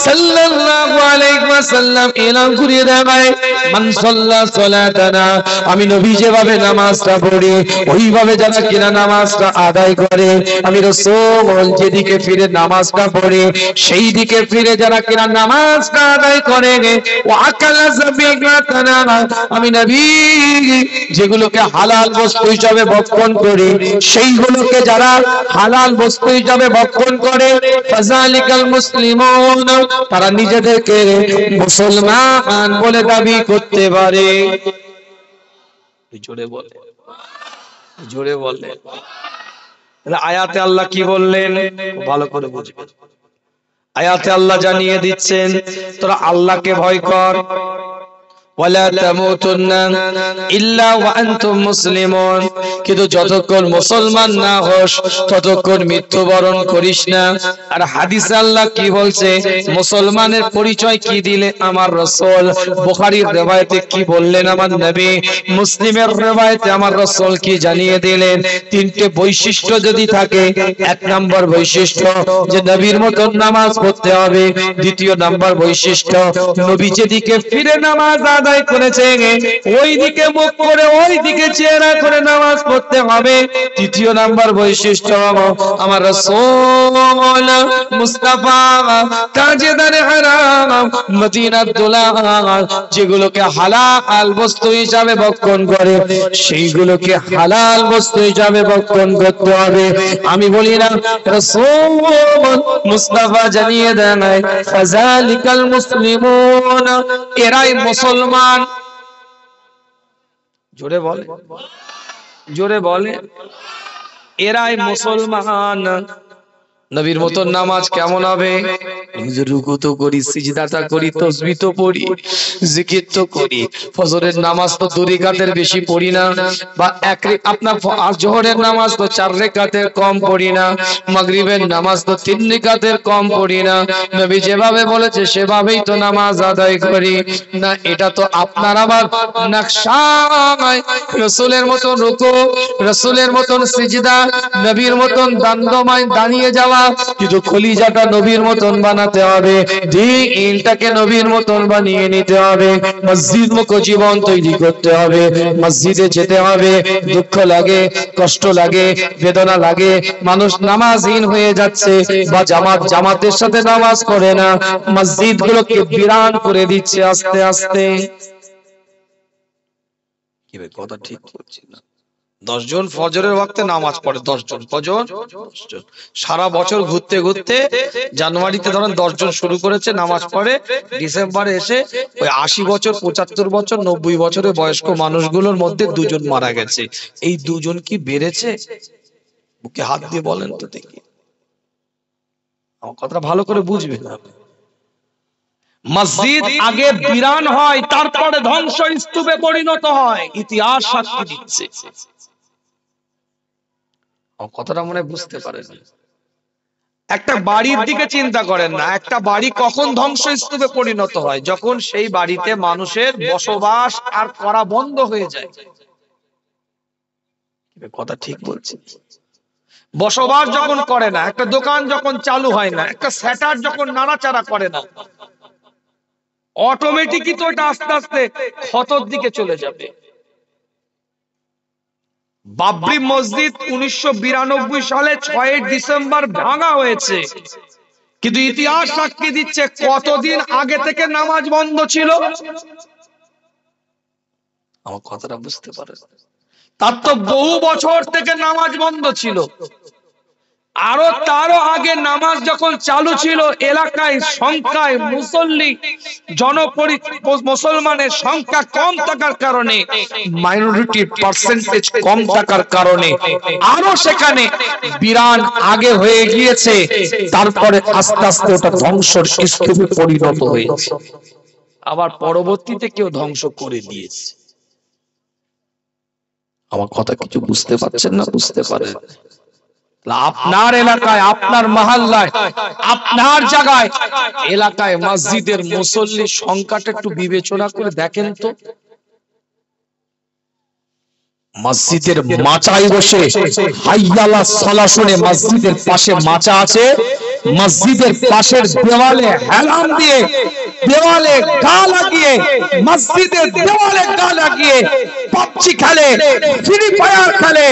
সাল্লাল্লাহু আলাইহি ওয়াসাল্লাম এলান করে দেয়, মান সাল্লা সালাতানা, আমি নবী যেভাবে নামাজটা পড়ি ওইভাবে যারা কিনা নামাজটা আদায় করে, আমি রাসূল যেদিকে ফিরে নামাজটা পড়ে সেই দিকে ফিরে যারা কিনা নামাজটা আদায় করে, ওয়াকালা যাবিগাতানা, আমি নবী যেগুলোকে হালাল বস্তু হিসাবে ভক্ষণ করি সেইগুলোকে যারা হালাল বস্তু হিসাবে ভক্ষণ করে, ফাযালিকাল মুসলিমুন, তারা নিজেদেরকে মুসলমান বলে দাবি করতে পারে। জোরে বলে, জোরে বলে। আয়াতে আল্লাহ কি বললেন ভালো করে বুঝবেন। আয়াতে আল্লাহ জানিয়ে দিচ্ছেন তোরা আল্লাহকে ভয় কর, ওয়ালা তামুতুন্না ইল্লা ওয়া আনতুম মুসলিমুন, কিন্তু যতক্ষণ মুসলমান না হোস ততক্ষণ মৃত্যুবরণ করিস না। আর হাদিসে আল্লাহ কি বলছে, মুসলমানের পরিচয় কি দিলে আমার রাসূল, বুখারীর riwayate কি বললেন আমার নবী, মুসলিমের riwayate আমার রাসূল কি জানিয়ে দিলেন, তিনটে বৈশিষ্ট্য যদি থাকে, এক নাম্বার বৈশিষ্ট্য যে নবীর মত নামাজ পড়তে হবে, দ্বিতীয় নাম্বার বৈশিষ্ট্য নবী যেদিকে ফিরে নামাজ আদায় করেছে ওই দিকে মুখ করে ওই দিকে চেহারা করে নামাজ পড়তে হবে, তৃতীয় নাম্বার বৈশিষ্ট্য আমার রাসূল মুস্তাফা তাজদারে হারাম মদিনার দুলা যেগুলোকে হালাল বস্তু হিসাবে ভক্ষণ করে সেইগুলোকে হালাল বস্তু হিসাবে ভক্ষণ করতে হবে। আমি বলি না, রাসূল মুস্তাফা জানিয়ে দেন, ফাযালিকাল মুসলিমুন, এরাই মুসলমান। জোরে বলে, জোরে বলে, এরাই মুসলমান। নবীর মত নামাজ কেমন হবে, রুকু তো করি, সিজদাটা করি, তাসবিহ তো পড়ি, জিকির তো করি, ফজরের নামাজ তো 2 রাকাতের বেশি পড়ি না, বা আপনার জোহরের নামাজ তো 4 রাকাতের কম পড়ি না, মাগরিবের নামাজ তো 3 রাকাতের কম পড়ি না, নবী যেভাবে বলেছে সেভাবেই তো নামাজ আদায় করি না। এটা তো আপনার আবার নকশা, রাসূলের মত রুকু, রাসূলের মত সিজদা, নবীর মত দাণ্ডমায় দাঁড়িয়ে যাওয়া, কিন্তু খলিজাটা নবীর মতন বানাতে হবে, দিলটাকে নবীর মতন বানিয়ে নিতে হবে, মসজিদ মুখ জীবন তৈরি করতে হবে, মসজিদে যেতে হবে, দুঃখ লাগে, কষ্ট লাগে, বেদনা লাগে, মানুষ নামাজহীন হয়ে যাচ্ছে বা জামাতের সাথে নামাজ পড়ে না, মসজিদগুলোকে বিরান করে দিচ্ছে আস্তে আস্তে। কি ভাই কথা ঠিক করছি না? 10 জন ফজরের ওয়াক্তে নামাজ পড়ে, 10 জন, কজন? 10 জন। সারা বছর ঘুরতে ঘুরতে জানুয়ারিতে ধরেন 10 জন শুরু করেছে নামাজ পড়ে, ডিসেম্বরে এসে ওই 80 বছর, 75 বছর, 90 বছরের বয়স্ক মানুষগুলোর মধ্যে 2 জন মারা গেছে। এই 2 জন কি বেড়েছে? বুকে হাত দিয়ে বলেন তো দেখি, আমার কথাটা ভালো করে বুঝবেন। মসজিদ আগে বিরান হয়, তারপরে ধ্বংস স্তূপে পরিণত হয়, ইতিহাস সাক্ষী দিচ্ছে। কথাটা মনে বুঝতে পারেন। একটা বাড়ির দিকে চিন্তা করেন না, একটা বাড়ি কখন ধ্বংসস্তূপে পরিণত হয়, যখন সেই বাড়িতে মানুষের বসবাস আর করা বন্ধ হয়ে যায়। কথা ঠিক বলছি? বসবাস যখন করে না, একটা দোকান যখন চালু হয় না, একটা শ্যাটার যখন নাড়াচাড়া করে না, অটোমেটিকই তো এটা আস্তে আস্তে ক্ষতর দিকে চলে যাবে। বাবরি মসজিদ 1992 সালে 6 ডিসেম্বর ভাঙা হয়েছে, কিন্তু ইতিহাস সাক্ষী দিচ্ছে কতদিন আগে থেকে নামাজ বন্ধ ছিল। আমার কথাটা বুঝতে পারেন? তার তো বহু বছর থেকে নামাজ বন্ধ ছিল। তারও আগে নামাজ যখন চালু ছিল, এলাকায় সংখ্যায় মুসল্লি মুসলমানের সংখ্যা কম থাকার কারণে, মাইনরিটি পার্সেন্টেজ কম থাকার কারণে আরো সেখানে বিরান আগে হয়ে গিয়েছে, তারপরে আস্তে আস্তে ওটা ধ্বংসের স্তূপে পরিণত হয়েছে, আবার পরবর্তীতে কেউ ধ্বংস করে দিয়েছে। আমার কথা কিছু বুঝতে পারছেন না? বুঝতে পারেন? আপনার এলাকায়, আপনার মহল্লায়, আপনার জায়গায়, এলাকায় মসজিদের মুসল্লির সংখ্যাটা একটু বিবেচনা করে দেখেন তো। মসজিদের মাচায় বসে হাইয়ালা সালাহ শুনে, মসজিদের পাশে মাচা আছে, মসজিদের পাশের দেওয়ালে হেলান দিয়ে, দেওয়ালে গা লাগিয়ে, মসজিদের দেওয়ালে গা লাগিয়ে পাবজি খেলে, ফ্রি ফায়ার খেলে,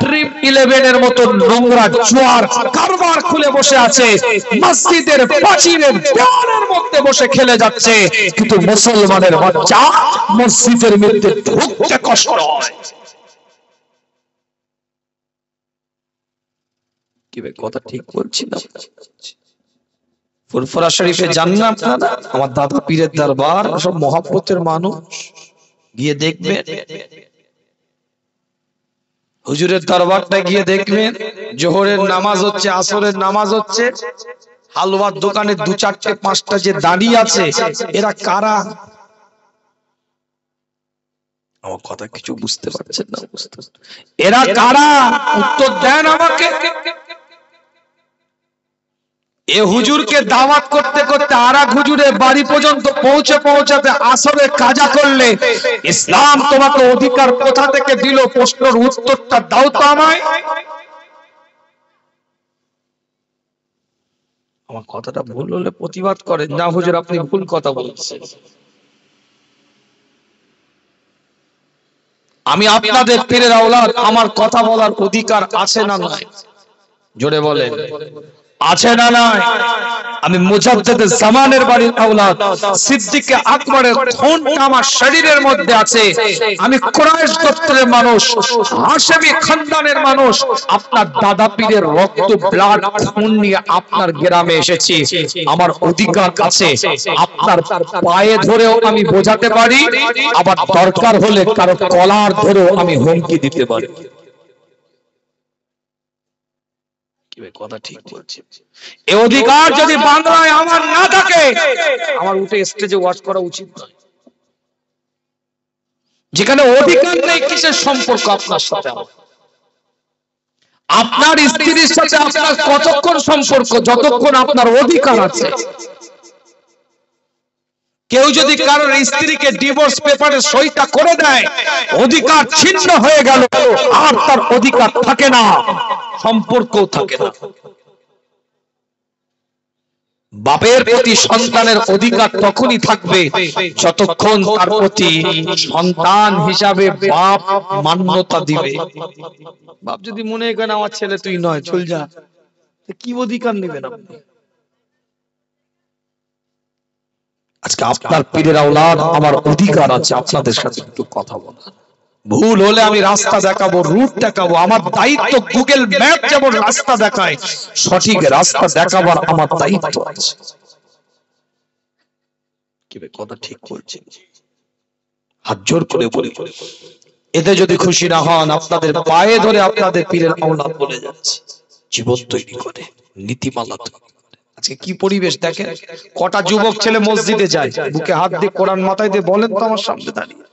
ড্রিম 11 এর মতো নোংরা জুয়ার কারবার খুলে বসে আছে, মসজিদের প্রাচীরের দেওয়ালের মধ্যে বসে খেলে যাচ্ছে, কিন্তু মুসলমানের বাচ্চা মসজিদের মধ্যে ঢুকতে কষ্ট হয়। কি ভাই কথা ঠিক বলছি না? ফুরফুরা শরীফে যান না আপনারা? আমার দাদা পীরের দরবার, সব মহব্বতের মানুষ, গিয়ে দেখবেন। হুজুরের দরবারটা গিয়ে দেখবেন, জোহরের নামাজ হচ্ছে, আসরের নামাজ হচ্ছে, হালুয়ার দোকানে 2, 4, 5টা যে দাঁড়িয়ে আছে, এরা কারা? আমার কথা কিছু বুঝতে পারছেন না? এরা কারা? উত্তর দেন আমাকে। এ হুজুরকে দাওয়াত করতে করতে আরেক হুজুরের বাড়ি পর্যন্ত পৌঁছাতে আসরে কাজা করলে, ইসলাম তোমাকে অধিকার কোথা থেকে দিল? প্রশ্নের উত্তরটা দাও তো আমায়। আমার কথাটা ভুল হলে প্রতিবাদ করেন, না হুজুর আপনি ভুল কথা বলছেন। আমি আপনাদের পীরের আওলাদ, আমার কথা বলার অধিকার আছে না নাই? জোরে বলেন, আছে না নাই? আমি মুজাদ্দিদে জামানের বাড়ির আওলাদ, সিদ্দিকে আকবরের খুনটা আমার শরীরের মধ্যে আছে। আমি কুরাইশ গোত্রের মানুষ, হাশেমি খানদানের মানুষ। আপনার দাদা পীরের রক্ত, ব্লাড, খুন নিয়ে আপনার গ্রামে এসেছি। আমার অধিকার আছে। আপনার পায়ে ধরেও আমি বোঝাতে পারি, আবার দরকার হলে কারো কলার ধরেও আমি হুমকি দিতে পারি। কথা ঠিক বলছে। এই অধিকার যদি বাংলায় আমার না থাকে, আমার উঠে স্টেজে ওয়াজ করা উচিত নয়। যেখানে অধিকার নেই, কিসের সম্পর্ক আপনার সাথে? আপনার স্ত্রীর সাথে আপনার কতক্ষণ সম্পর্ক? যতক্ষণ আপনার অধিকার আছে। কেউ যদি কারোর স্ত্রীকে ডিভোর্স পেপারে সইটা করে দেয়, অধিকার ছিন্ন হয়ে গেল, আর তার অধিকার থাকে না, সম্পর্কও থাকে না। বাপের প্রতি সন্তানের অধিকার তখনই থাকবে যতক্ষণ তার প্রতি সন্তান হিসাবে বাপ মান্যতা দিবে। বাপ যদি মনে করেন আমার ছেলে তুই নয়, চল যা, কি অধিকার নেবেন আপনি? আজকে আপনার পীরের আওলাদ, আমার অধিকার আছে আপনাদের সাথে একটু কথা বলা। ভুল হলে আমি রাস্তা দেখাবো, রুট দেখাবো। আমার দায়িত্ব গুগল ম্যাপ যেমন রাস্তা দেখায়, সঠিক রাস্তা দেখাবার আমার দায়িত্ব আছে। কি কথা ঠিক বলছি? হাত জোর করে বলি, এতে যদি খুশি না হন, আপনাদের পায়ে ধরে আপনাদের পীরের আওলাদ বলে যাচ্ছে, জীবন তৈরি করে, নীতিমালা তৈরি করে। আজকে কি পরিবেশ দেখেন, কটা যুবক ছেলে মসজিদে যায়, বুকে হাত দিয়ে কোরআন মাথায় দিয়ে বলেন তো আমার সামনে দাঁড়িয়ে।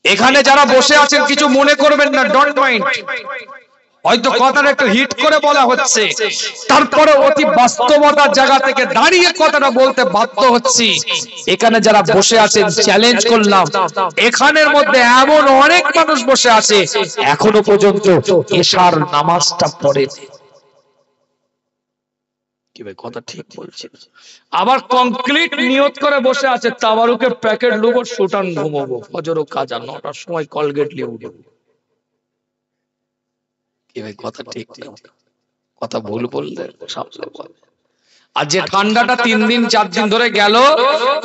এখানে যারা বসে আছেন কিছু মনে করবেন না, ডোন্ট মাইন্ড। হয়তো কথাটা একটু হিট করে বলা হচ্ছে, তারপরে অতি বাস্তবতার জায়গা থেকে দাঁড়িয়ে কথাটা বলতে বাধ্য হচ্ছি। এখানে যারা বসে আছেন, চ্যালেঞ্জ করলাম, এখানের মধ্যে এমন অনেক মানুষ বসে আছে এখনো পর্যন্ত এশার নামাজটা পড়েনি। কি ভাই কথা ঠিক বলছি? আবার কমপ্লিট নিয়ত করে বসে আছে, তাবারুকের প্যাকেট লুবো, সুটান ঘুমাবো, ফজর ও কাজা 9টার সময় কলগেট নিয়ে উঠবো। কি ভাই কথা ঠিক না? কথা ভুল বললে সামনে বল। আর যে ঠান্ডাটা 3 দিন 4 দিন ধরে গেল,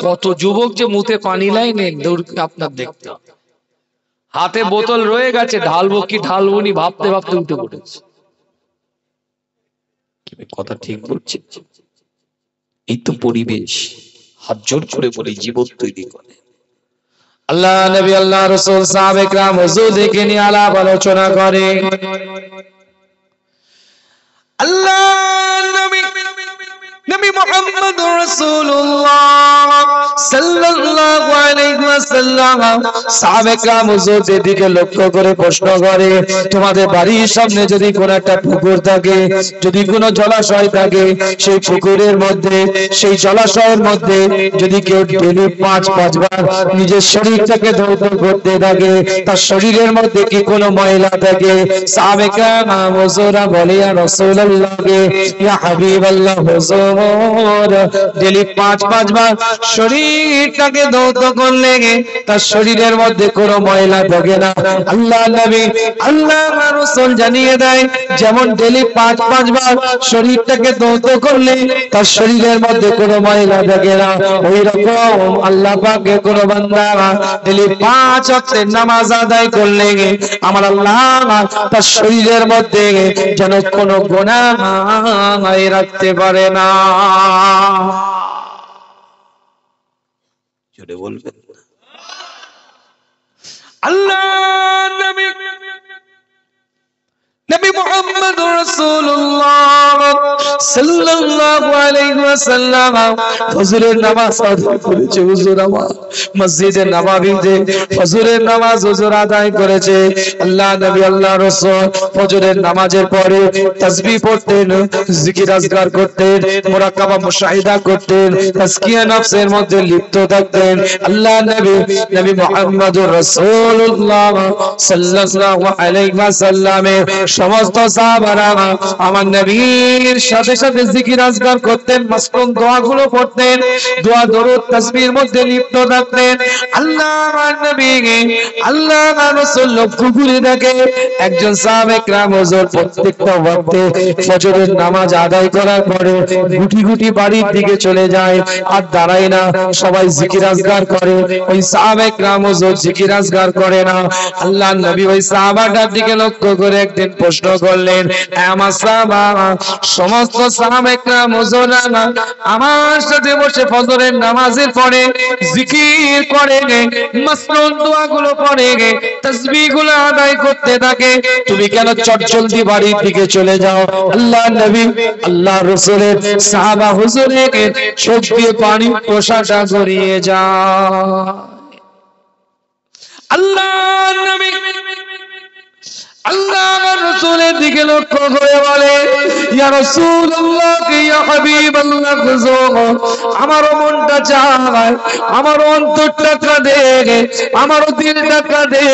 কত যুবক যে মুখে পানি লাইনে দৌড়কে আপনার দেখতে হবে। হাতে বোতল রয়ে গেছে, ঢালবো কি ঢালবো নি ভাবতে ভাবতে উঠে পড়েছে। কি ভাই কথা ঠিক বলছি? এই তো পরিবেশ। হাত জোর করে বলি, জীবন তৈরি করে। আল্লাহ নবী, আল্লাহ রাসূল, সাহাবে کرام হুজুর দেখে নিয়ে আলাপ আলোচনা করে। আল্লাহ নবী নবী মুহাম্মদুর রাসূলুল্লাহ সাল্লাল্লাহু আলাইহি ওয়াসাল্লাম সাহাবে کرام হুজুরদের দিকে লক্ষ্য করে প্রশ্ন করে, তোমাদের বাড়ির সামনে যদি কোনো একটা পুকুর থাকে, যদি কোনো জলাশয় থাকে, সেই পুকুরের মধ্যে, সেই জলাশয়ের মধ্যে যদি কেউ ডেইলি 5 বার নিজের শরীরটাকে ধৌত করতে থাকে, তার শরীরের মধ্যে কি কোনো ময়লা থাকে? সাহাবে کرام হুজুরা বলে, ইয়া রাসূলুল্লাহ, ইয়া হাবিবাল্লাহ হুজুর, ডেইলি 5 বার শরীরটাকে ধৌত করলে তার শরীরের মধ্যে কোনো ময়লা থাকে না। আল্লাহ নবী, আল্লাহ রাসূল জানিয়ে দেয়, যেমন ডেইলি 5 বার শরীরটাকে ধৌত করলে তার শরীরের মধ্যে কোনো ময়লা থাকে না, ওই রকম আল্লাহ পাকের কোনো বান্দা ডেইলি 5 ওয়াক্তের নামাজ আদায় করলে আমার আল্লাহ তার শরীরের মধ্যে যেন কোনো গুনাহ রাখতে পারে না। জোরে বলবেন আল্লাহ নবী, নবী মুহাম্মদুর রাসূলুল্লাহ সাল্লাল্লাহু আলাইহি ওয়াসাল্লাম ফজরের নামাজ আদায় করেছে। হুজুর আমার মসজিদে নববীতে ফজরের নামাজ হুজুর আদায় করেছে। আল্লাহ নবী, আল্লাহ রাসূল ফজরের নামাজের পরে তাসবিহ পড়তেন, জিকির আজকার করতেন, মুরাকাবা মুশাহিদা করতেন, তাজকিয়া নফসের মধ্যে লিপ্ত থাকতেন। আল্লাহ নবী, নবী মুহাম্মদুর রাসূলুল্লাহ সাল্লাল্লাহু আলাইহি ওয়াসাল্লামের সমস্ত সাহাবারা আমার নবীর সাথে সাথে জিকির আজকার করতেন, মাসকুন দোয়াগুলো পড়তেন, দোয়া দরুদ তাসবিহের মধ্যে লিপ্ত থাকতেন। আল্লাহর নবী, আল্লাহর রাসূল লক্ষ্য করে দেখে একজন সাহাবে کرام হুজুর প্রত্যেকটা ওয়াক্তে ফজরের নামাজ আদায় করার পরে গুটি গুটি বাড়ির দিকে চলে যায়, আর দাঁড়ায় না, সবাই জিকির আজকার করে। ওই সাহাবে کرام হুজুর জিকির আজকার করে না। আল্লাহর নবী ওই সাহাবাটার দিকে লক্ষ্য করে একদিন প্রশ্ন করলেন, আমার সাহাবা, সমস্ত সাহাবে کرام হুজুররা আমার সাথে বসে ফজরের নামাজের পরে জিকির করে, মাসনুন দোয়াগুলো পড়ে, তাসবিহগুলো আদায় করতে থাকে, তুমি কেন চটজলদি বাড়ির দিকে চলে যাও? আল্লাহ নবী, আল্লাহ রাসূলের সাহাবা হুজুরের চোখ দিয়ে পানি পোশাটা গড়িয়ে যায়। আল্লাহ নবী, আল্লাহ রাসূলের দিকে লক্ষ্য করে বলে, ইয়া রাসূলুল্লাহ, ইয়া হাবিবাল্লাহ হুজুর, আমার মনটা চায়, আমার অন্তরটা কাঁদে, আমার দিলটা কাঁদে,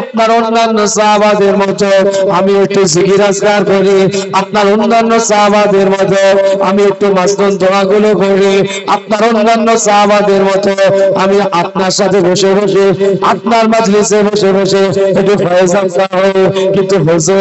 আপনার অন্যান্য সাহাবাদের মতো আমি একটু জিকির আজকার করি, আপনার অন্যান্য সাহাবাদের মতো আমি একটু মাসনুন দোয়াগুলো করি, আপনার অন্যান্য সাহাবাদের মতো আমি আপনার সাথে বসে বসে, আপনার মাজলিসে বসে বসে একটু ফয়সাল হই, কিন্তু হুজুর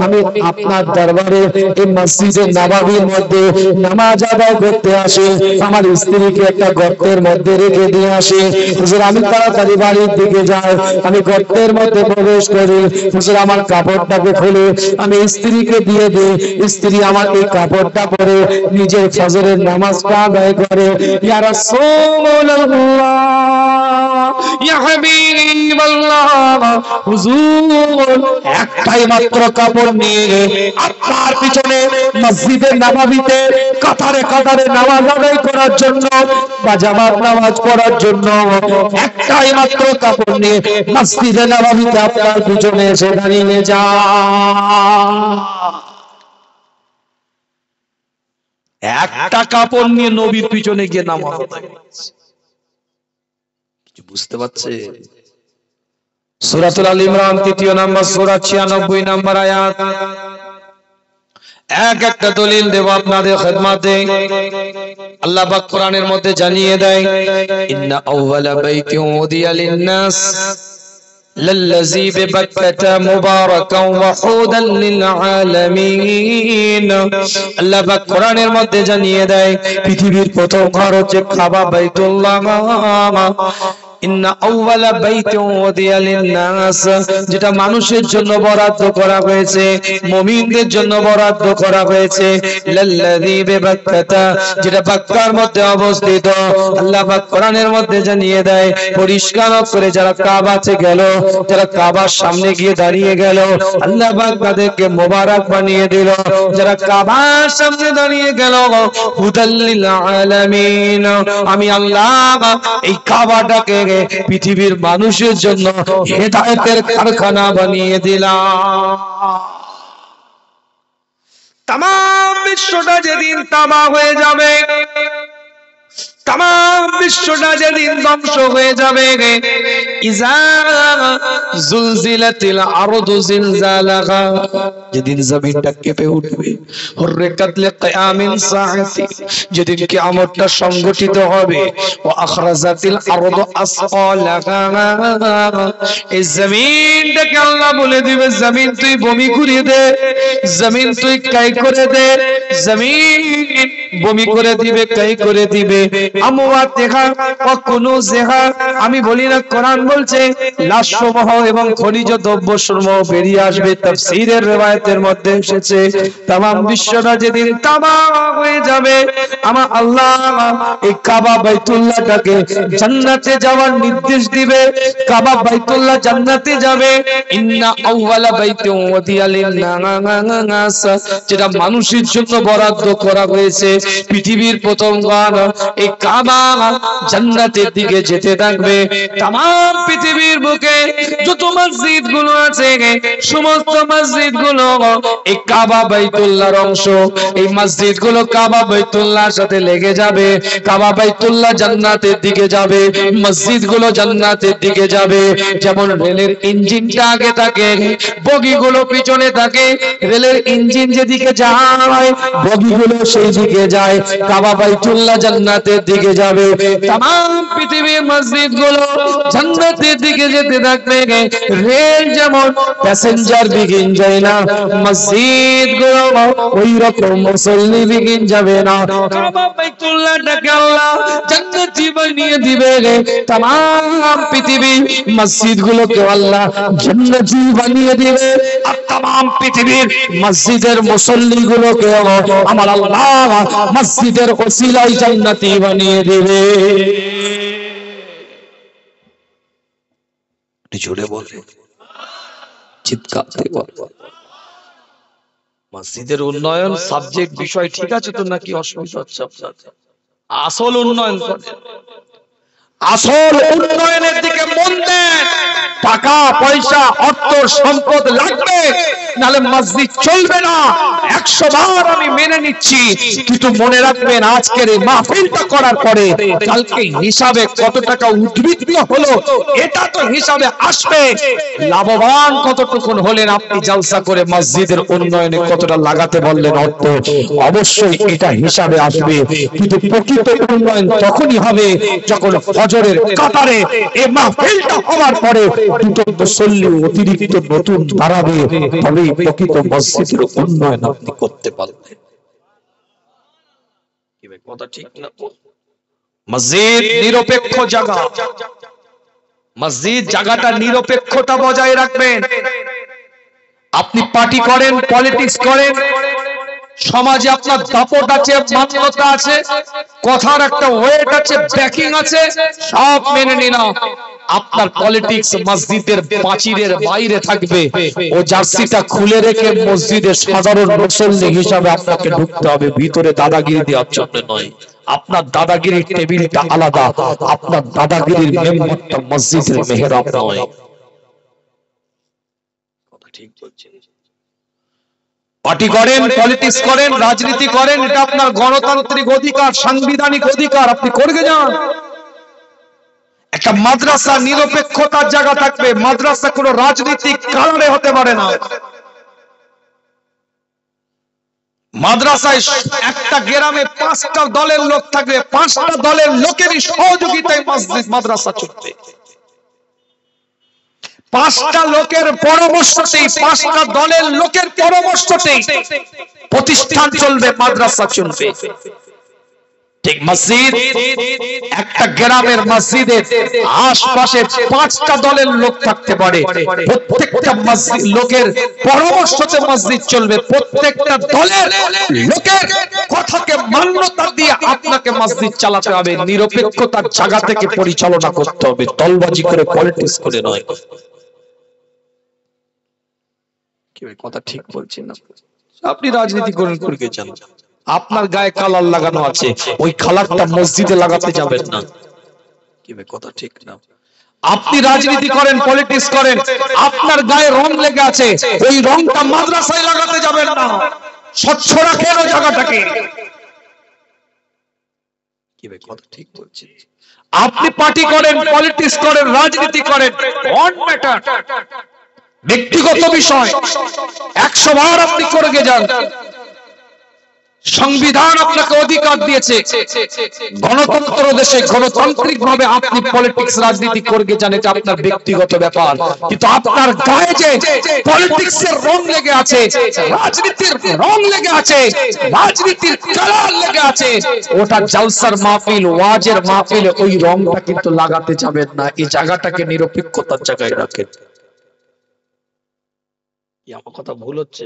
আমি আপনার দরবারে এই মসজিদে নববীর মধ্যে নামাজ আদায় করতে আসি, আমার স্ত্রীকে একটা গর্তের মধ্যে রেখে দিয়ে আসি। হুজুর আমি তাড়াতাড়ি বাড়ির দিকে যাই, আমি গর্তের মধ্যে প্রবেশ করি, হুজুর আমার কাপড়টাকে খুলে আমি স্ত্রীকে দিয়ে দিই, স্ত্রী আমার এই কাপড়টা পরে নিজের ফজরের নামাজটা আদায় করে। ইয়া রাসূলুল্লাহ, ইয়া হাবিবাল্লাহ হুজুর, একটাই মাত্র কাপড় নিয়ে আপনার পিছনে মসজিদে নববীতে কাতারে কাতারে নামাজ আদায় করার জন্য বা জামাত নামাজ পড়ার জন্য একটাই মাত্র কাপড় নিয়ে মসজিদে নববীতে আপনার পিছনে এসে দাঁড়িয়ে যা। একটা কাপড় নিয়ে নবীর পিছনে গিয়ে নামাজ আদায় করছে। কিছু বুঝতে পারছে? সূরাতুল আল ইমরান 3 নম্বর সূরা 96 নম্বর আয়াত। এক একটা দলিল দেব আপনাদের খিদমতে। আল্লাহ পাক কোরআনের মধ্যে জানিয়ে দেয়, ইন্না আউওয়ালা বাইতি উদিয়া লিন-নাস লাল্লাযী বিবাক্কাতা মুবারাকান ওয়া হুদান লিল আলামিন। আল্লাহ পাক কোরআনের মধ্যে জানিয়ে দেয়, পৃথিবীর প্রথম ঘর হচ্ছে কাবা বাইতুল্লাহ। ইন্না আউওয়ালা বাইতিন ওয়াদিয়া লিন-নাস, যেটা মানুষের জন্য বরাদ্দ করা হয়েছে, মুমিনদের জন্য বরাদ্দ করা হয়েছে, লাল্লাযী বিবাক্কাতা, যেটা বাক্কার মধ্যে অবস্থিত। আল্লাহ পাক কোরআনের মধ্যে জানিয়ে দেয়, পরিষ্কার করে যারা কাবাতে গেল, যারা কাবার সামনে গিয়ে দাঁড়িয়ে গেল, আল্লাহ পাক তাদেরকে মোবারক বানিয়ে দিল। যারা কাবার সামনে দাঁড়িয়ে গেল, হুদাল লিল আলামিন, আমি আল্লাহ এই কাবাটাকে পৃথিবীর মানুষের জন্য হেদায়েতের কারখানা বানিয়ে দিলাম। তাম বিশ্বটা যেদিন তামা হয়ে যাবে, তাম বিশ্বটা যেদিন ধ্বংস হয়ে যাবে, ইজা জুলজিলাতিল আরদু জিলজালাহা, যেদিন জমিনটা কেঁপে উঠবে, হুররিকাত লিকিয়ামিন সাআতি, যেদিন কিয়ামতটা সংগঠিত হবে, ওয়া আখরাজাতিল আরদু আসকালাহা, এই জমিনটাকে আল্লাহ বলে দিবে, জমিন তুই বমি করে দে, জমিন তুই কাই করে দে, জমিন বমি করে দিবে, কাই করে দিবে। আমওয়াত দেখা ওয়া কুনুজহা, আমি বলি না, কোরআন বলছে লাশসমূহ এবং খনিজ দ্রব্যসমূহ বেরিয়ে আসবে, তাফসীরের riwayতের মধ্যে এসেছে। तमाम বিশ্বটা যেদিন তামা হয়ে যাবে, আমার আল্লাহ এই কাবা বাইতুল্লাহটাকে জান্নাতে যাওয়ার নির্দেশ দিবে। কাবা বাইতুল্লাহ জান্নাতে যাবে। ইন্না আউওয়ালা বাইতিন ওয়াদিয়া লিন-নাস, যেটা মানুষের জন্য বরাদ্দ করা হয়েছে, পৃথিবীর প্রথম ঘর, এই কাবা জান্নাতের দিকে যেতে থাকবে। तमाम পৃথিবীর বুকে যত মসজিদ গুলো আছে, সমস্ত মসজিদ গুলো এই কাবা বাইতুল্লাহর অংশ। এই মসজিদ গুলো কাবা বাইতুল্লাহর সাথে লেগে যাবে। কাবা বাইতুল্লাহ জান্নাতের দিকে যাবে, মসজিদ গুলো জান্নাতের দিকে যাবে। যেমন রেলের ইঞ্জিনটা আগে থাকে, বগিগুলো পিছনে থাকে, রেলের ইঞ্জিন যেদিকে যায় বগিগুলো সেই দিকে যায়। কাবা বাইতুল্লাহ জান্নাতের দিকে যাবে। तमाम পৃথিবীর মসজিদ গুলো জান্নাতের দিকে যেতে থাকবে। রেল যেমন প্যাসেঞ্জার বিগিন যায় না, মসজিদ গুলো ওই রকম মুসল্লি বিগিন যাবে না। কাবা বাইতুল্লাহটাকে আল্লাহ জান্নাতি বানিয়ে দিবে। तमाम পৃথিবী মসজিদ গুলোকে আল্লাহ জান্নাতি বানিয়ে দিবে। আর तमाम পৃথিবীর মসজিদের মুসল্লি গুলোকে আমার আল্লাহ মসজিদের ওসিলায় জান্নাতি বানিয়ে দিবে। জোরে বলে, চিৎকার দিয়ে বল। মসজিদের উন্নয়ন সাবজেক্ট বিষয় ঠিক আছে তো, নাকি অসুবিধা হচ্ছে আপনাদের? আসল উন্নয়ন করেন, আসল উন্নয়নের দিকে মন দেন। টাকা পয়সা অর্থ সম্পদ লাগবে, নালে মসজিদ চলবে না। 100 বার আমি মেনে নিচ্ছি, কিন্তু মনে রাখবেন আজকের এই মাহফিলটা করার পরে কালকে হিসাবে কত টাকা উদ্বৃত্ত হলো এটা তো হিসাবে আসবে। লাভবান কতটুকু হলেন আপনি জালসা করে, মসজিদের উন্নয়নে কতটা লাগাতে বললেন অর্থ, অবশ্যই এটা হিসাবে আসবে। কিন্তু প্রকৃত উন্নয়ন তখনই হবে যখন ফজরের কাতারে এই মাহফিলটা হওয়ার পরে দুটো মুসল্লি অতিরিক্ত নতুন দাঁড়াবে, তবেই প্রকৃত মসজিদের উন্নয়ন আপনি করতে পারবেন। কি ভাই, কথা ঠিক না? মসজিদ নিরপেক্ষ জায়গা, মসজিদ জায়গাটা নিরপেক্ষতা বজায় রাখবেন। আপনি পার্টি করেন, পলিটিক্স করেন, সমাজে আপনার দাপট আছে, মান্যতা আছে, কথার একটা ওয়েট আছে, ব্যাকিং আছে, সব মেনে নিলাম। আপনার পলিটিক্স মসজিদের প্রাচীরের বাইরে থাকবে। ও জার্সিটা খুলে রেখে মসজিদের সাধারণ মুসল্লি হিসাবে আপনাকে ঢুকতে হবে, ভিতরে দাদাগিরি দেওয়ার জন্য নয়। আপনার দাদাগিরির টেবিলটা আলাদা, আপনার দাদাগিরির মেম্বারটা মসজিদের মেহরাব নয়। কথা ঠিক বলছেন? পার্টি করেন, পলিটিক্স করেন, রাজনীতি করেন, এটা আপনার গণতান্ত্রিক অধিকার, সাংবিধানিক অধিকার, আপনি করে যান। একটা মাদ্রাসা নিরপেক্ষতার জায়গা থাকবে। মাদ্রাসা কোনো রাজনৈতিক কারণে হতে পারে না। মাদ্রাসায় একটা গ্রামে 5টা দলের লোক থাকবে, 5টা দলের লোকেরই সহযোগিতায় মসজিদ মাদ্রাসা চলবে। 5টা লোকের পরামর্শতেই, 5টা দলের লোকের পরামর্শতেই প্রতিষ্ঠান চলবে, মাদ্রাসা চলবে। ঠিক মসজিদ, একটা গ্রামের মসজিদে আশপাশে 5টা দলের লোক থাকতে পারে, প্রত্যেকটা মসজিদ লোকের পরামর্শতে মসজিদ চলবে, প্রত্যেকটা দলের লোকের কথাকে মান্যতা দিয়ে আপনাকে মসজিদ চালাতে হবে, নিরপেক্ষতার জায়গা থেকে পরিচালনা করতে হবে, দলবাজি করে পলিটিক্স করে নয়। কি কথা ঠিক বলছি না? আপনি রাজনীতি করেন করে চান, আপনার গায়ে কালার লাগানো আছে, ওই কালারটা মসজিদে লাগাতে যাবেন না। কি কথা ঠিক না? আপনি রাজনীতি করেন, পলিটিক্স করেন, আপনার গায়ে রং লেগে আছে, ওই রংটা মাদ্রাসায় লাগাতে যাবেন না। স্বচ্ছ রাখেন ওই জায়গাটাকে। কি কথা ঠিক বলছি? আপনি পার্টি করেন, পলিটিক্স করেন, রাজনীতি করেন, অন ম্যাটার, ব্যক্তিগত বিষয় 100 বার আপনি করে যান। সংবিধান আপনাকে অধিকার দিয়েছে, গণতন্ত্র দেশে গণতান্ত্রিক ভাবে আপনি পলিটিক্স রাজনীতি করে যান, এটা আপনার ব্যক্তিগত ব্যাপার। কিন্তু আপনার গায়ে যে পলিটিক্সের রং লেগে আছে, রাজনীতির রং লেগে আছে, রাজনীতির কালার লেগে আছে, ওটা জালসার মাহফিল, ওয়াজের মাহফিলে ওই রংটা কিন্তু লাগাতে যাবেন না। এই জায়গাটাকে নিরপেক্ষতার জায়গায় রাখেন। আমার কথা ভুল হচ্ছে,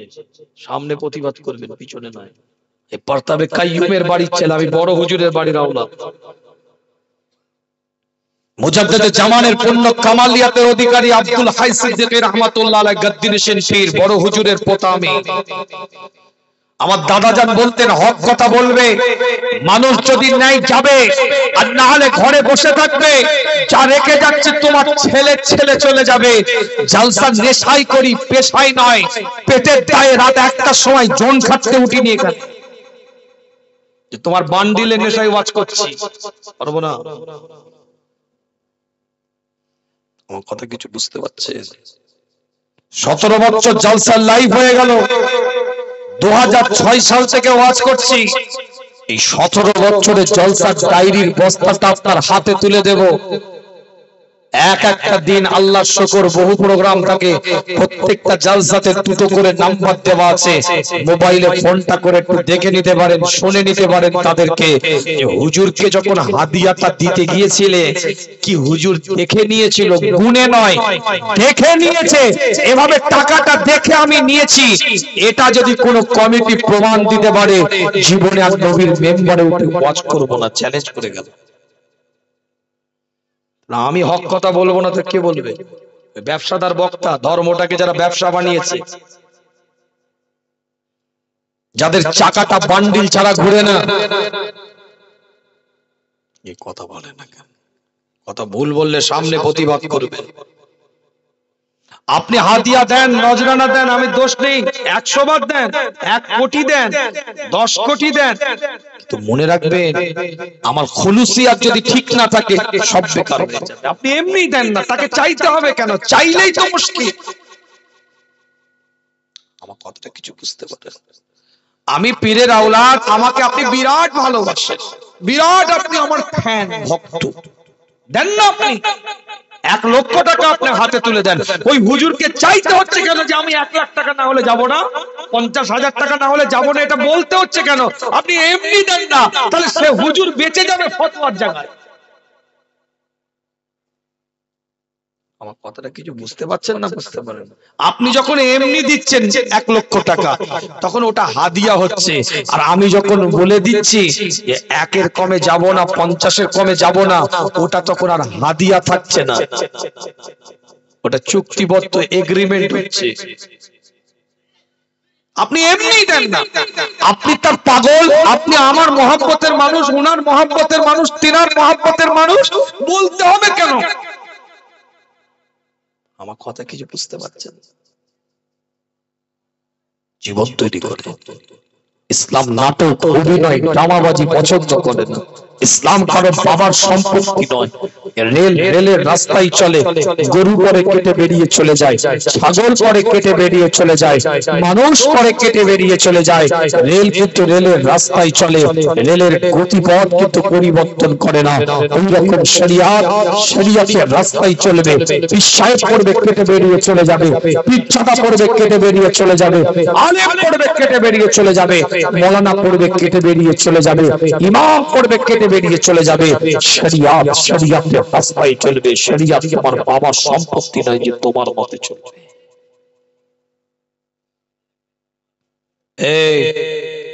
সামনে প্রতিবাদ করবেন, পিছনে নয়। এই পর্তাবে কাইয়ুমের বাড়ির ছেলে, আমি বড় হুজুরের বাড়ির আওলাদ। মুজাদ্দেদে জামানের পূর্ণ কামালিয়াতের অধিকারী আব্দুল হাই সিদ্দিকী রাহমাতুল্লাহ আলাইহি গাদ্দিনেশন পীর, বড় হুজুরের পোতা আমি। আমার দাদাজান বলতেন, হক কথা বলবে, মানুষ যদি ন্যায় যাবে আর না হলে ঘরে বসে থাকবে, যা রেখে যাচ্ছে তোমার ছেলে ছেলে চলে যাবে। জালসা নেশাই করি, পেশাই নয়, পেটের দায়ে রাত 1টার সময় জন খাটতে উঠি নিয়ে গেল, তোমার বান্ডিলে নেশায় ওয়াজ করছি, পারবো না। আমার কথা কিছু বুঝতে পারছেন? 17 বছর জালসার লাইভ হয়ে গেল, 2006 সাল থেকে ওয়াজ করছি। এই 17 বছরের জলসার ডায়েরির বস্তাটা আপনার হাতে তুলে দেব। এক একটা দিন আল্লাহর শুকর, বহু প্রোগ্রাম থাকে, প্রত্যেকটা জালসাতে দুটো করে নাম্বার দেওয়া আছে, মোবাইলে ফোনটা করে একটু দেখে নিতে পারেন, শুনে নিতে পারেন তাদেরকে যে হুজুরকে যখন হাদিয়াটা দিতে গিয়েছিলে, কি হুজুর দেখে নিয়েছিল, গুনে নয় দেখে নিয়েছে, এভাবে টাকাটা দেখে আমি নিয়েছি, এটা যদি কোনো কমিটি প্রমাণ দিতে পারে, জীবনে আর নবীর মেম্বারে উঠে ওয়াজ করব না, চ্যালেঞ্জ করে গেল। না, আমি হক কথা বলবো না তো কে বলবে? ব্যবসাদার বক্তা, ধর্মটাকে যারা ব্যবসা বানিয়েছে, যাদের চাকাটা বান্ডিল ছাড়া ঘুরে না, এই কথা বলে না কেন? কথা ভুল বললে সামনে প্রতিবাদ করবে। আপনি হাদিয়া দেন, নজরানা দেন, আমি দোষ নেই, 100 বার দেন, 1 কোটি দেন, 10 কোটি দেন, তো মনে রাখবেন আমার খুলুসিয়াত যদি ঠিক না থাকে সব বেকার হয়ে যাবে। আপনি এমনি দেন না, তাকে চাইতে হবে কেন? চাইলেই তো মুশকিল। আমার কথাটা কিছু বুঝতে পারেন? আমি পীরের আওলাদ, আমাকে আপনি বিরাট ভালোবাসেন, বিরাট, আপনি আমার ফ্যান ভক্ত, দেন না আপনি 1 লক্ষ টাকা আপনার হাতে তুলে দেন, ওই হুজুরকে চাইতে হচ্ছে কেন যে আমি 1 লাখ টাকা না হলে যাব না, 50,000 টাকা না হলে যাব না, এটা বলতে হচ্ছে কেন? আপনি এমনি দেন না, তাহলে সে হুজুর বেঁচে যাবে ফতোয়ার জায়গায়। আমার কথাটা কিছু বুঝতে পারছেন না? বুঝতে পারেন? আপনি যখন এমনি দিচ্ছেন 1 লক্ষ টাকা, তখন ওটা হাদিয়া হচ্ছে, আর আমি যখন বলে দিচ্ছি যে 1-এর কমে যাব না, 50-এর কমে যাব না, ওটা তখন আর হাদিয়া থাকছে না, ওটা চুক্তিবদ্ধ এগ্রিমেন্ট হচ্ছে। আপনি এমনি দেন না, আপনি তার পাগল, আপনি আমার মহব্বতের মানুষ, উনার মহব্বতের মানুষ, তিনার মহব্বতের মানুষ, বলতে হবে কেন? আমার কথা কিছু বুঝতে পারছেন? জীবন তৈরি করে। ইসলাম নাটক, অভিনয়, ড্রামাবাজি পছন্দ করে না। ইসলাম কারো বাবার সম্পত্তি নয়, রেলের রাস্তায় চলে, গরু পরে কেটে বেরিয়ে চলে যায়, ছাগল পরে কেটে বেরিয়ে চলে যায়, মানুষ পরে কেটে বেরিয়ে চলে যায়। রেল কিন্তু রেলের রাস্তায় চলে, রেলের গতিপথ কিন্তু পরিবর্তন করে না। ওই রকম শরিয়তের রাস্তায় চলবে, পীর সাহেব পড়বে কেটে বেরিয়ে চলে যাবে, পীর চাঁদা পড়বে কেটে বেরিয়ে চলে যাবে, আলেম পড়বে কেটে বেরিয়ে চলে যাবে, মৌলানা পড়বে কেটে বেরিয়ে চলে যাবে, ইমাম পড়বে কেটে বেরিয়ে চলে যাবে। শরিয়তের রাস্তায় চলবে। শরিয়ত তোমার বাবার সম্পত্তি নয় যে তোমার মতে চলবে। এই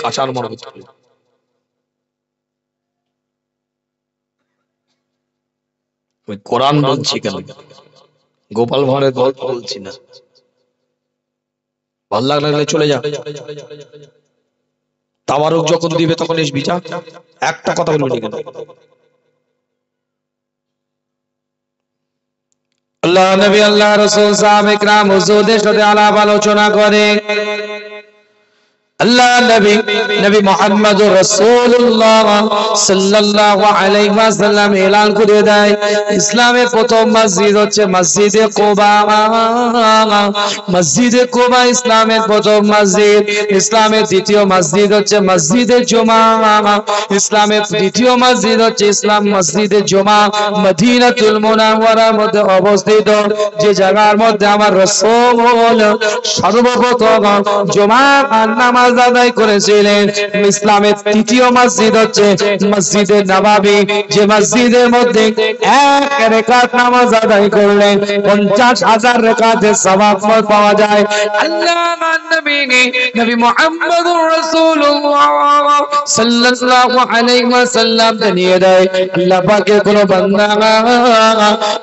কাঁচার মরবত ওই কোরআন বলছি কেন, গোপাল ভাঁড়ের গল্প বলছি না। ভাল লাগলে চলে যা, তাবারক যখন দিবে তখন আসবি, যা, একটা কথা বলবি কেন। আল্লাহ নবী আল্লাহ রাসূল সাহাবা ইকরাম হুজুরদের সাথে আলাপ আলোচনা করে। আল্লাহ নবী মুহাম্মদুর রাসূলুল্লাহ সাল্লাল্লাহু আলাইহি ওয়াসাল্লাম এলান করে দেয়, ইসলামের প্রথম মসজিদ হচ্ছে মসজিদে কুবা। মসজিদে কুবা ইসলামের প্রথম মসজিদ। ইসলামের দ্বিতীয় মসজিদ হচ্ছে মসজিদে জুমা। ইসলামের তৃতীয় মসজিদ হচ্ছে মসজিদে জুমা মদিনাতুল মুনাওয়ারার মধ্যে অবস্থিত, যে জায়গার মধ্যে আমার রাসূল সর্বপ্রথম জুমার নামাজ আদায় করেছিলেন। ইসলামের তৃতীয় মসজিদ হচ্ছে মসজিদে নববী, যে মসজিদের মধ্যে এক রাকাত নামাজ আদায় করলে 50,000 রাকাতের সওয়াব পাওয়া যায়। আল্লাহর নবী মুহাম্মদুর রাসূলুল্লাহ সাল্লাল্লাহু আলাইহি ওয়াসাল্লাম জানিয়ে দেয়, আল্লাহ পাকের কোন বান্দা,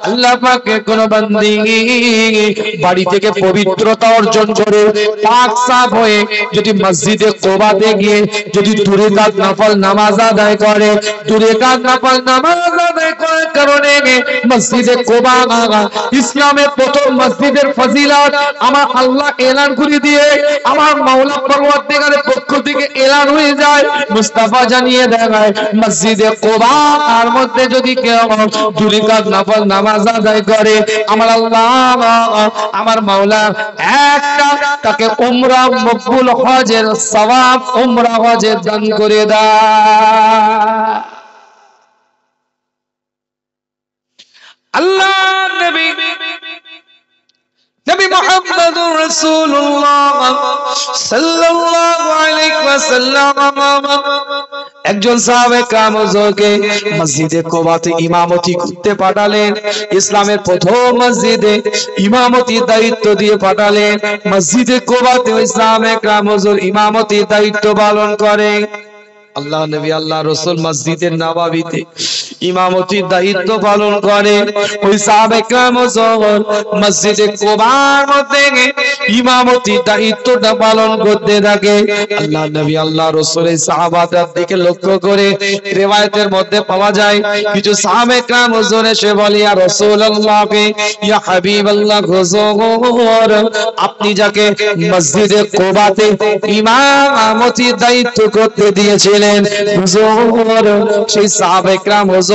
আল্লাহ পাকের কোন বান্দি বাড়ি থেকে পবিত্রতা অর্জন করে পাক সাফ হয়ে যদি মসজিদে কুবাতে গিয়ে যদি 2 রাকাত নফল নামাজ আদায় করে, 2 রাকাত নফল নামাজ আদায় করার কারণে মসজিদে কুবা ইসলামের প্রথম মসজিদের ফজিলত আমার আল্লাহ এলান করে দিয়ে, আমার মাওলা পরওয়ারদিগারের পক্ষ থেকে এলান হয়ে যায়। মুস্তাফা জানিয়ে দেয়, মসজিদে কুবার মধ্যে যদি কেউ 2 রাকাত নফল নামাজ আদায় করে, আমার আল্লাহ আমার মাওলা একটা তাকে উমরা মকবুল হজের সওয়াব, উমরা হজের দান করে দেয়। আল্লাহ নবী মুহাম্মদুর রাসূলুল্লাহ সাল্লাল্লাহু আলাইহি ওয়াসাল্লাম একজন সাহাবে کرام হুজুরকে মসজিদে কুবাতে ইমামতি করতে পাঠালেন। ইসলামের প্রথম মসজিদে ইমামতির দায়িত্ব দিয়ে পাঠালেন। মসজিদে কুবাতে ইসলামে کرام হুজুর ইমামতির দায়িত্ব পালন করে। আল্লাহ নবী আল্লাহ রাসূল মসজিদের নববীতে ইমামতির দায়িত্ব পালন করে। ওই সাহাবে کرام হুজুর মসজিদে কুবার মধ্যে ইমামতির দায়িত্বটা পালন করতে থাকে। আল্লাহ নবী আল্লাহ রাসূলের সাহাবাদের দিকে লক্ষ্য করে riwayতের মধ্যে পাওয়া যায়, কিছু সাহাবে کرام হুজুর এসে বলে, ইয়া রাসূলুল্লাহ, ইয়া হাবিবাল্লাহ হুজুর, আপনি যাকে মসজিদে কুবাতে ইমামতির দায়িত্ব করতে দিয়েছিলেন হুজুর, সেই সাহাবে کرام হুজুর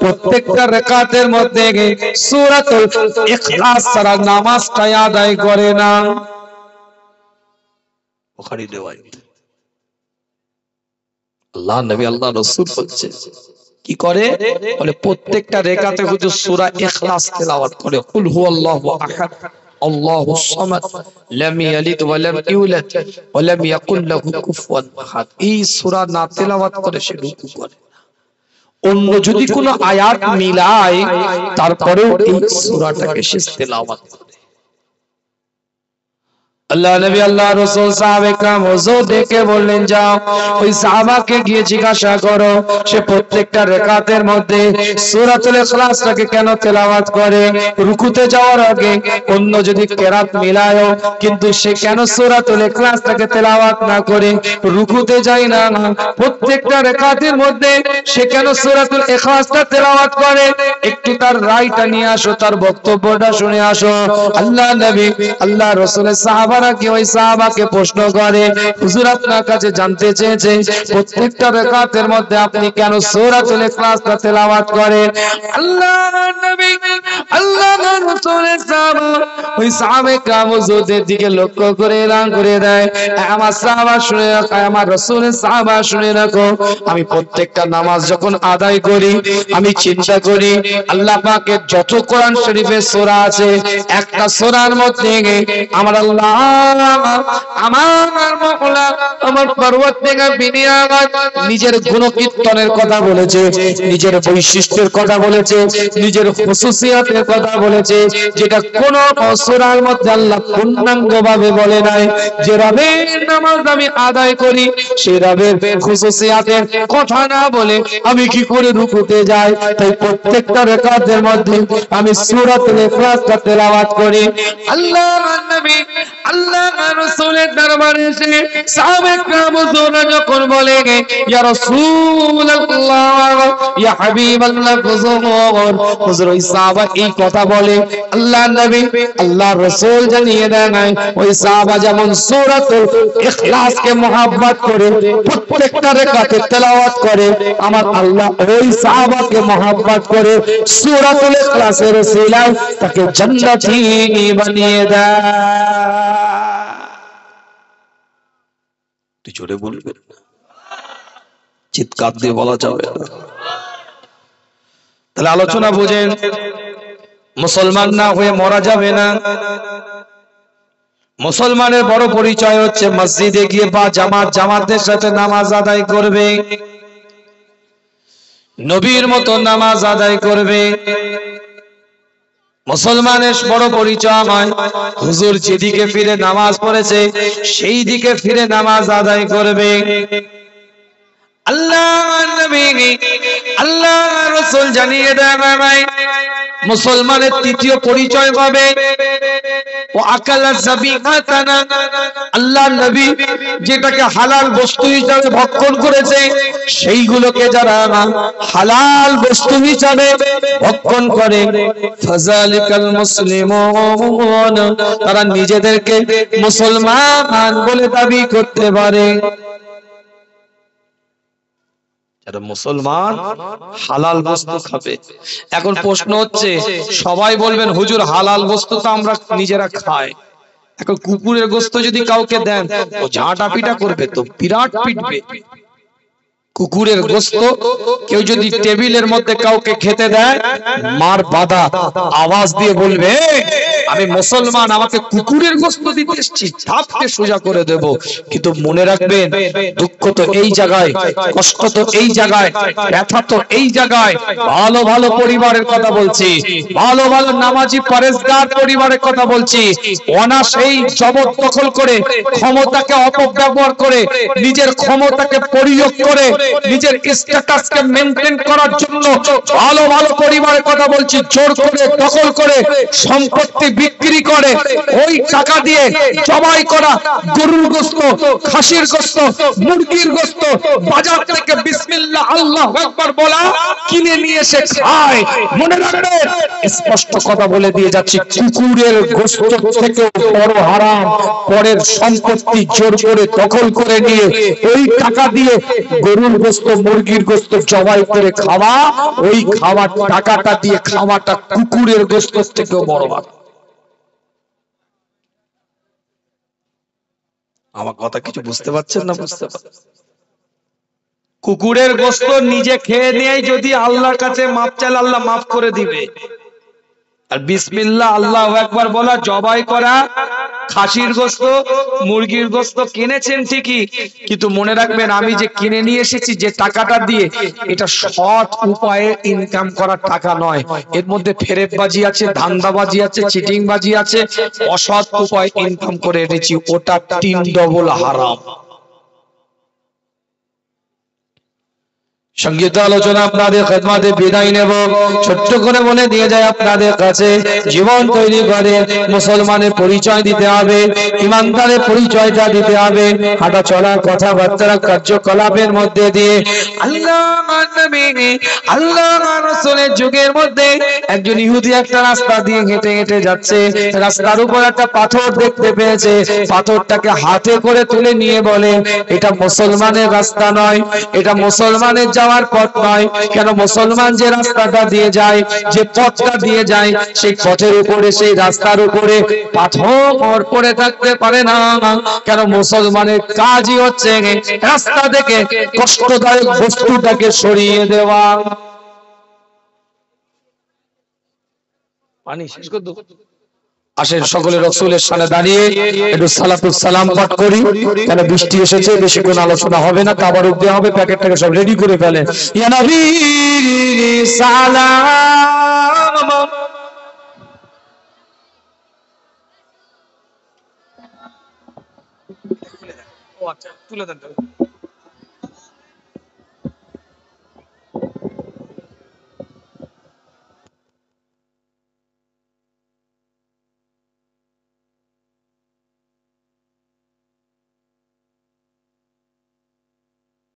প্রত্যেকটা রাকাতের মধ্যে সূরাতুল ইখলাস ছাড়া নামাজটা আদায় করে না। বুখারী riwayat। আল্লাহ নবী আল্লাহ রাসূল বলছে কি করে, বলে প্রত্যেকটা রাকাতে হুজুর সূরা ইখলাস তেলাওয়াত করে, কুল হুয়াল্লাহু আহাদ আল্লাহুস সামাদ লাম ইয়ালিদ ওয়া লাম ইউলাদ ওয়া লাম ইয়াকুল লাহু কুফুয়ান আহাদ। এই সূরা না তেলাওয়াত করে সে রুকু করে। অন্য যদি কোনো আয়াত মিলায় তারপরেও এই সূরাটাকে সে তেলাওয়াত করে। আল্লাহ নবী আল্লাহ রাসূল সাহাবে کرام হুজুর দেখে বললেন, যাও ওই সাহাবাকে গিয়ে জিজ্ঞাসা করো সে প্রত্যেকটা রাকাতের মধ্যে সূরাতুল ইখলাসটাকে কেন তেলাওয়াত করে। রুকুতে যাওয়ার আগে অন্য যদি কেরাত মিলায়ও, কিন্তু সে কেন সূরাতুল ইখলাসটাকে তেলাওয়াত না করে রুকুতে যায় না। প্রত্যেকটা রাকাতের মধ্যে সে কেন সূরাতুল ইখলাসটা তেলাওয়াত করে, একটু তার রায়টা নিয়ে আসো, তার বক্তব্যটা শুনে আসো। আল্লাহ নবী আল্লাহ রাসূলের সাহাবা নাকি ওই সাহাবাকে প্রশ্ন করে, হুজুর আপনার কাছে জানতে চেয়েছে প্রত্যেকটা রাকাতের মধ্যে আপনি কেন সূরাতুল ইখলাসটা তেলাওয়াত করেন? আল্লাহর নবী আল্লাহর রাসূলের সাহাবা ওই সাহাবে کرام হুজুরদের দিকে লক্ষ্য করে এলান করে দেয়, আমার সাহাবা শুনে রাখো, আমার রাসূলের সাহাবা শুনে রাখো, আমি প্রত্যেকটা নামাজ যখন আদায় করি আমি চিন্তা করি আল্লাহ পাকের যত কোরআন শরীফের সূরা আছে একটা সূরার মধ্যে আমার আল্লাহ আমার মাওলা আমার পরওয়ারদিগার বিনিয়ামত নিজের গুণকীর্তনের কথা বলেছে, নিজের বৈশিষ্ট্যের কথা বলেছে, নিজের খুসুসিয়াতের কথা বলেছে, যেটা কোন সূরার মধ্যে আল্লাহ পূর্ণাঙ্গভাবে বলে নাই। যে রবের নামাজ আমি আদায় করি সে রবের খুসুসিয়াতের কথা না বলে আমি কি করে রুকুতে যাই? তাই প্রত্যেকটা রাকাতের মধ্যে আমি সূরাতুল ইখলাসটা তেলাওয়াত করি। আল্লাহর নবী আল্লাহর রাসূলের দরবারে এসে সাহাবে کرام হুজুররা যখন বলে ইয়া রাসূলুল্লাহ ইয়া হাবিবাল্লাহ হুজুর ওই সাহাবা এই কথা বলে, আল্লাহর নবী আল্লাহর রাসূল জানিয়ে দেন ওই সাহাবা যেমন সূরাতুল ইখলাসকে মহব্বত করে প্রত্যেকটা রাকাতে তেলাওয়াত করে, আমার আল্লাহ ওই সাহাবাকে মহব্বত করে সূরাতুল ইখলাসের ওসিলায় তাকে জান্নাতি বানিয়ে দেয়। তুই জোরে বলবেন, চিৎকার দিয়ে বলা যাবে না। তাহলে আলোচনা বুঝেন, মুসলমান না হয়ে মরা যাবে না। মুসলমানের বড় পরিচয় হচ্ছে মসজিদে গিয়ে বা জামাতের সাথে নামাজ আদায় করবে, নবীর মতো নামাজ আদায় করবে। মুসলমানের বড় পরিচয় হয় হুজুর যেদিকে ফিরে নামাজ পড়েছে সেই দিকে ফিরে নামাজ আদায় করবে। আল্লাহর নবী আল্লাহর রাসূল জানিয়ে দেন ভাই মুসলমানের তৃতীয় পরিচয় হবে ও আকালা যাবিহাতানা, আল্লাহর নবী যেটাকে হালাল বস্তু হিসেবে ভক্ষণ করেছে সেইগুলোকে যারা হালাল বস্তু হিসেবে ভক্ষণ করে ফাযালিকাল মুসলিমুন, তারা নিজেদেরকে মুসলমান বলে দাবি করতে পারে। যারা মুসলমান হালাল বস্তু খাবে। এখন প্রশ্ন হচ্ছে সবাই বলবেন হুজুর হালাল বস্তু তো আমরা নিজেরা খাই, এখন কুকুরের গোশত যদি কাউকে দেন ও ঝাঁটা পিটা করবে তো বিরাট পিটবে। কুকুরের গোশত কেউ যদি টেবিলের মধ্যে কাউকে খেতে দেয় মার বাধা আওয়াজ দিয়ে বলবে আমি মুসলমান আমাকে কুকুরের গোশত দিতে এসেছি, ধাপকে সোজা করে দেব। কিন্তু মনে রাখবেন দুঃখ তো এই জায়গায়, কষ্ট তো এই জায়গায়, ব্যথা তো এই জায়গায়। ভালো ভালো পরিবারের কথা বলছি, ভালো ভালো নামাজি পরেজগার পরিবারের কথা বলছি, অনাসেই জবরদখল করে ক্ষমতাকে অপব্যবহার করে নিজের ক্ষমতাকে প্রয়োগ করে নিজের স্ট্যাটাসকে মেইনটেইন করার জন্য ভালো ভালো পরিবারের কথা বলছি, জোর করে দখল করে সম্পত্তি বিক্রি করে ওই টাকা দিয়ে জবাই করা গরুর গোশত, খাসির গোশত, মুরগির গোশত বাজার থেকে বিসমিল্লাহ আল্লাহু আকবার বলা কিনে নিয়ে এসে খায়। মনে রাখবেন স্পষ্ট কথা বলে দিয়ে যাচ্ছি, কুকুরের গোশত থেকে বড় হারাম পরের সম্পত্তি জোর করে দখল করে নিয়ে ওই টাকা দিয়ে গরুর গোশত, মুরগির গোশত জবাই করে খাওয়া, ওই খাওয়ার টাকাটা দিয়ে খাওয়াটা কুকুরের গোশত থেকে বড় হারাম। আমার কথা কিছু বুঝতে পারছেন না? বুঝতে পারছেন? কুকুরের গোশত নিজে খেয়ে নিয়ে যদি আল্লাহর কাছে মাপ চাইলে আল্লাহ মাফ করে দিবে। আর বিসমিল্লাহ আল্লাহু আকবার বলা, জবাই করা খাসির গোশত, মুরগির গোশত কিনেছেন ঠিকই, কিন্তু মনে রাখবেন আমি যে কিনে নিয়ে এসেছি যে টাকাটা দিয়ে, এটা সৎ উপায়ে ইনকাম করার টাকা নয়। এর মধ্যে ফেরেববাজি আছে, ধান্দাবাজি আছে, চিটিংবাজি আছে, অসৎ উপায়ে ইনকাম করে এনেছি, ওটা 3 ডবল হারাম। সংগীত আলোচনা আপনাদের খেদমতে বিদায় নেব। ছোট্ট করে বলে দিয়ে যায় আপনাদের কাছে, জীবন তৈরি করে মুসলমানের পরিচয় দিতে হবে, ইমানদারের পরিচয়টা দিতে হবে। হাঁটা চলা কথাবার্তা কার্যকলাপের মধ্যে দিয়ে আল্লাহ রাসূলের যুগের মধ্যে একজন ইহুদি একটা রাস্তা দিয়ে হেঁটে হেঁটে যাচ্ছে, রাস্তার উপর একটা পাথর দেখতে পেয়েছে, পাথরটাকে হাতে করে তুলে নিয়ে বলে, এটা মুসলমানের রাস্তা নয়, এটা মুসলমানের যাওয়ার পথ নয়। কেন? মুসলমান যে রাস্তাটা দিয়ে যায়, যে পথটা দিয়ে যায়, সেই পথের উপরে, সেই রাস্তার উপরে পাথর পড়ে থাকতে পারে না। কেন? মুসলমানের কাজই হচ্ছে রাস্তা থেকে কষ্টদায়ক বস্তুটাকে সরিয়ে দেওয়া। পানি শেষ করে দেব। আসেন সকলে রাসূলের সামনে দাঁড়িয়ে একটু সালাতুস সালাম পাঠ করি। কেন বৃষ্টি এসেছে, বেশি কোনো আলোচনা হবে না, তাবারুক দেওয়া হবে, প্যাকেটটাকে সব রেডি করে ফেলেন। ইয়া নবী সালাম। ও আচ্ছা, তুলে দেন।